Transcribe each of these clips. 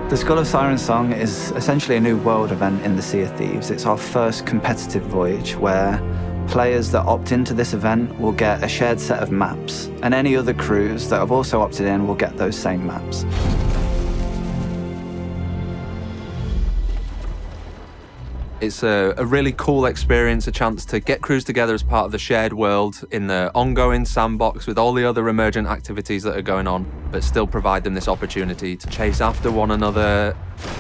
The Skull of Siren Song is essentially a new world event in the Sea of Thieves. It's our first competitive voyage where players that opt into this event will get a shared set of maps, and any other crews that have also opted in will get those same maps. It's a really cool experience, a chance to get crews together as part of the shared world in the ongoing sandbox with all the other emergent activities that are going on, but still provide them this opportunity to chase after one another,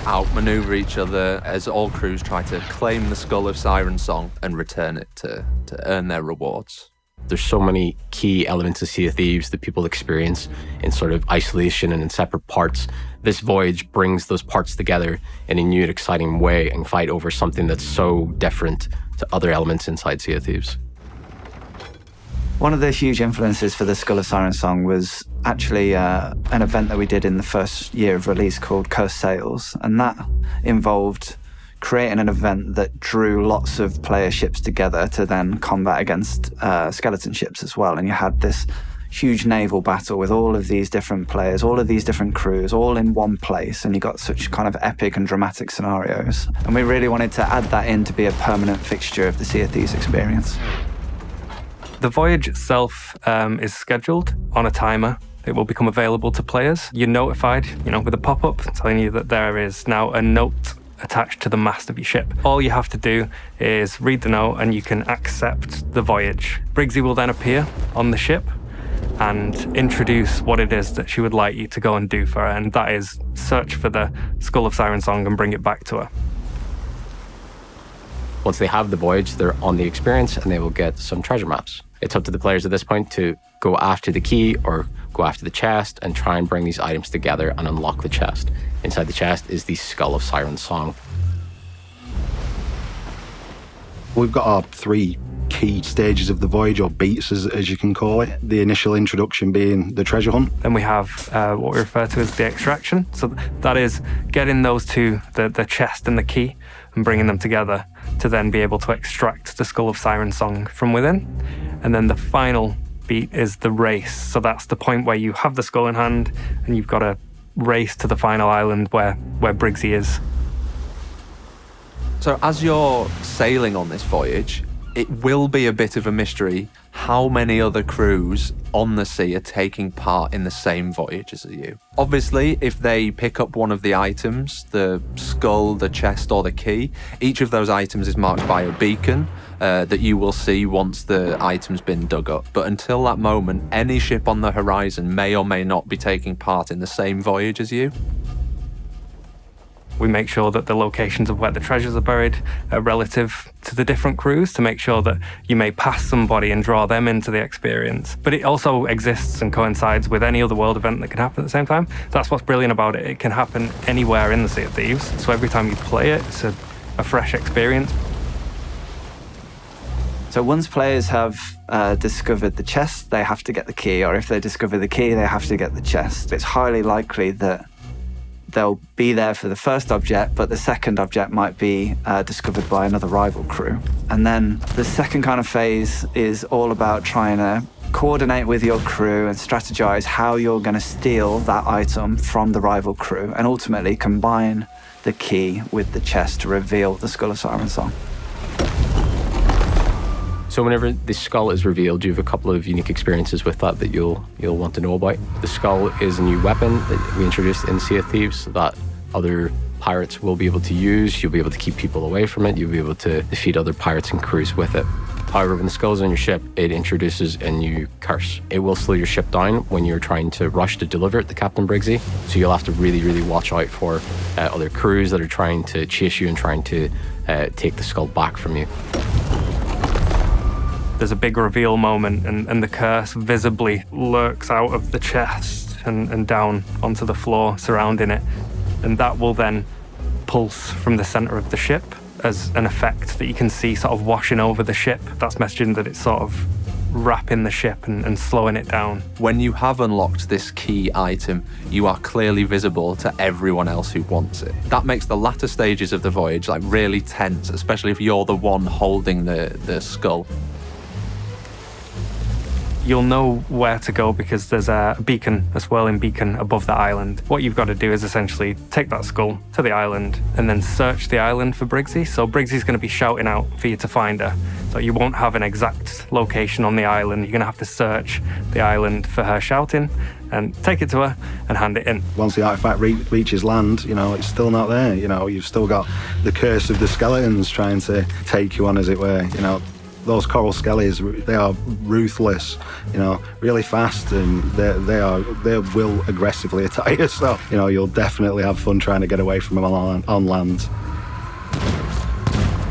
outmaneuver each other as all crews try to claim the Skull of Siren Song and return it to earn their rewards. There's so many key elements of Sea of Thieves that people experience in sort of isolation and in separate parts. This voyage brings those parts together in a new and exciting way and fight over something that's so different to other elements inside Sea of Thieves. One of the huge influences for the Skull of Siren Song was actually an event that we did in the first year of release called Cursed Sails, and that involved creating an event that drew lots of player ships together to then combat against skeleton ships as well. And you had this huge naval battle with all of these different players, all of these different crews, all in one place, and you got such kind of epic and dramatic scenarios. And we really wanted to add that in to be a permanent fixture of the Sea of Thieves experience. The voyage itself is scheduled on a timer. It will become available to players. You're notified, with a pop-up telling you that there is now a note attached to the mast of your ship. All you have to do is read the note and you can accept the voyage. Briggsy will then appear on the ship and introduce what it is that she would like you to go and do for her, and that is search for the Skull of Siren Song and bring it back to her. Once they have the voyage, they're on the experience and they will get some treasure maps. It's up to the players at this point to go after the key or go after the chest and try and bring these items together and unlock the chest. Inside the chest is the Skull of Siren Song. We've got our 3 key stages of the voyage, or beats as you can call it. The initial introduction being the treasure hunt. Then we have what we refer to as the extraction. So that is getting those two, the chest and the key, and bringing them together to then be able to extract the Skull of Siren Song from within. And then the final beat is the race. So that's the point where you have the skull in hand and you've got to race to the final island where Briggsy is. So as you're sailing on this voyage, it will be a bit of a mystery how many other crews on the sea are taking part in the same voyage as you. Obviously, if they pick up one of the items, the skull, the chest, or the key, each of those items is marked by a beacon that you will see once the item's been dug up. But until that moment, any ship on the horizon may or may not be taking part in the same voyage as you. We make sure that the locations of where the treasures are buried are relative to the different crews to make sure that you may pass somebody and draw them into the experience. But it also exists and coincides with any other world event that can happen at the same time. That's what's brilliant about it. It can happen anywhere in the Sea of Thieves. So every time you play it, it's a fresh experience. So once players have discovered the chest, they have to get the key, or if they discover the key, they have to get the chest. It's highly likely that they'll be there for the first object, but the second object might be discovered by another rival crew. And then the second kind of phase is all about trying to coordinate with your crew and strategize how you're going to steal that item from the rival crew and ultimately combine the key with the chest to reveal the Skull of Siren Song. So whenever the skull is revealed, you have a couple of unique experiences with that you'll want to know about. The skull is a new weapon that we introduced in Sea of Thieves that other pirates will be able to use. You'll be able to keep people away from it. You'll be able to defeat other pirates and crews with it. However, when the skull is on your ship, it introduces a new curse. It will slow your ship down when you're trying to rush to deliver it to Captain Briggsy. So you'll have to really, really watch out for other crews that are trying to chase you and trying to take the skull back from you. There's a big reveal moment and the curse visibly lurks out of the chest and down onto the floor surrounding it. And that will then pulse from the center of the ship as an effect that you can see sort of washing over the ship. That's messaging that it's sort of wrapping the ship and slowing it down. When you have unlocked this key item, you are clearly visible to everyone else who wants it. That makes the latter stages of the voyage really tense, especially if you're the one holding the skull. You'll know where to go because there's a beacon, a swirling beacon above the island. What you've got to do is essentially take that skull to the island and then search the island for Briggsy. So Briggsy's going to be shouting out for you to find her. So you won't have an exact location on the island. You're going to have to search the island for her shouting and take it to her and hand it in. Once the artifact reaches land, it's still not there. You've still got the curse of the skeletons trying to take you on, as it were. Those coral skellies, they are ruthless, really fast, and they will aggressively attack you. So, you'll definitely have fun trying to get away from them on land.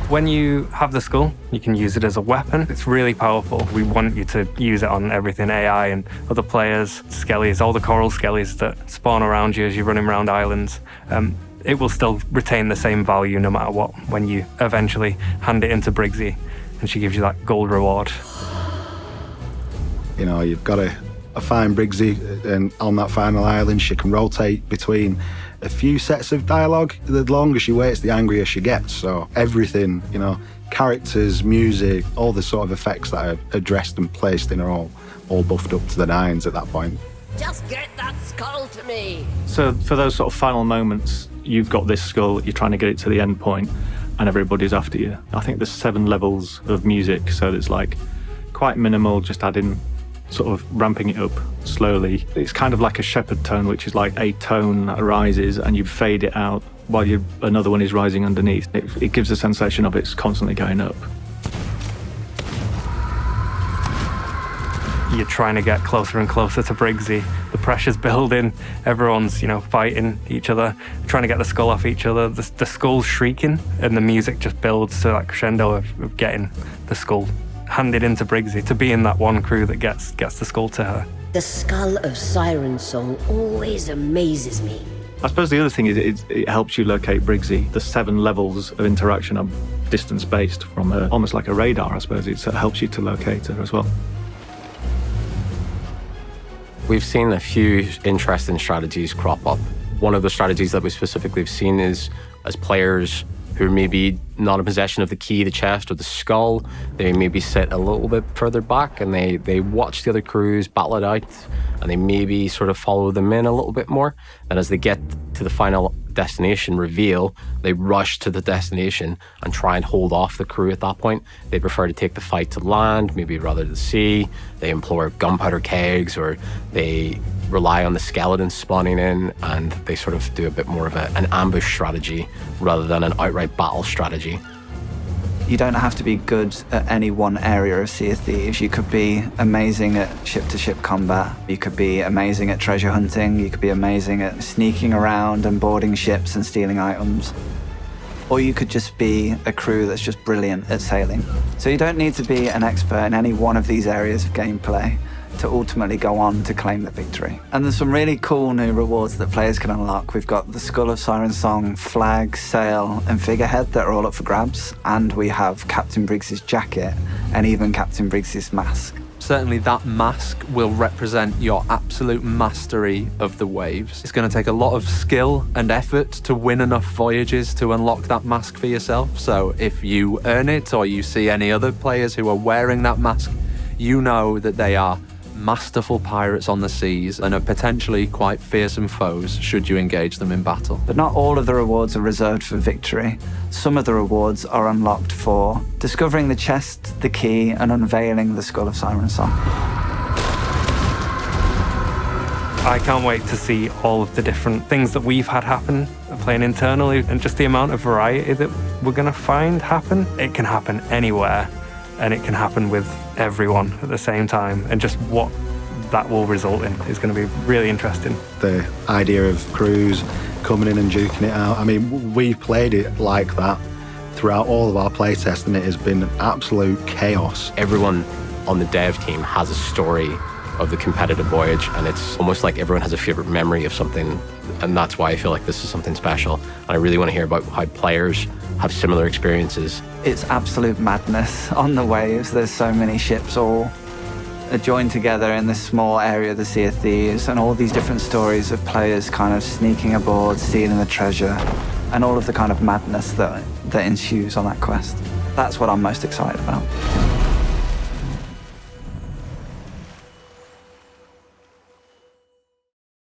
When you have the skull, you can use it as a weapon. It's really powerful. We want you to use it on everything, AI and other players, skellies, all the coral skellies that spawn around you as you're running around islands. It will still retain the same value no matter what when you eventually hand it into Briggsy and she gives you that gold reward. You've got to find Briggsy, and on that final island, she can rotate between a few sets of dialogue. The longer she waits, the angrier she gets. So everything, characters, music, all the sort of effects that are addressed and placed in are all buffed up to the nines at that point. Just get that skull to me. So for those sort of final moments, you've got this skull, you're trying to get it to the end point, and everybody's after you. I think there's 7 levels of music, so it's like quite minimal, just adding, sort of ramping it up slowly. It's kind of like a shepherd tone, which is like a tone that rises and you fade it out while another one is rising underneath. It gives the sensation of it's constantly going up. You're trying to get closer and closer to Briggsy. The pressure's building. Everyone's, fighting each other, trying to get the skull off each other. The skull's shrieking, and the music just builds to that crescendo of getting the skull handed into Briggsy, to be in that one crew that gets the skull to her. The Skull of Siren Song always amazes me. I suppose the other thing is it helps you locate Briggsy. The 7 levels of interaction are distance-based from almost like a radar, I suppose. It helps you to locate her as well. We've seen a few interesting strategies crop up. One of the strategies that we specifically have seen is as players who may be not in possession of the key, the chest, or the skull, they maybe sit a little bit further back and they watch the other crews battle it out, and they maybe sort of follow them in a little bit more. And as they get to the final destination reveal, they rush to the destination and try and hold off the crew at that point. They prefer to take the fight to land, maybe rather than the sea. They employ gunpowder kegs, or they rely on the skeletons spawning in, and they sort of do a bit more of an ambush strategy rather than an outright battle strategy. You don't have to be good at any one area of Sea of Thieves. You could be amazing at ship-to-ship combat. You could be amazing at treasure hunting. You could be amazing at sneaking around and boarding ships and stealing items. Or you could just be a crew that's just brilliant at sailing. So you don't need to be an expert in any one of these areas of gameplay to ultimately go on to claim the victory. And there's some really cool new rewards that players can unlock. We've got the Skull of Siren Song, flag, sail, and figurehead that are all up for grabs. And we have Captain Briggs's jacket and even Captain Briggs's mask. Certainly that mask will represent your absolute mastery of the waves. It's going to take a lot of skill and effort to win enough voyages to unlock that mask for yourself. So if you earn it, or you see any other players who are wearing that mask, you know that they are masterful pirates on the seas and are potentially quite fearsome foes should you engage them in battle. But not all of the rewards are reserved for victory. Some of the rewards are unlocked for discovering the chest, the key, and unveiling the Skull of Siren Song. I can't wait to see all of the different things that we've had happen playing internally, and just the amount of variety that we're going to find happen. It can happen anywhere, and it can happen with everyone at the same time, and just what that will result in is going to be really interesting. The idea of crews coming in and duking it out, I mean, we've played it like that throughout all of our playtests, and it has been absolute chaos. Everyone on the dev team has a story of the competitive voyage, and it's almost like everyone has a favorite memory of something, and that's why I feel like this is something special. And I really want to hear about how players have similar experiences. It's absolute madness on the waves. There's so many ships all joined together in this small area of the Sea of Thieves, and all these different stories of players kind of sneaking aboard, stealing the treasure, and all of the kind of madness that ensues on that quest. That's what I'm most excited about.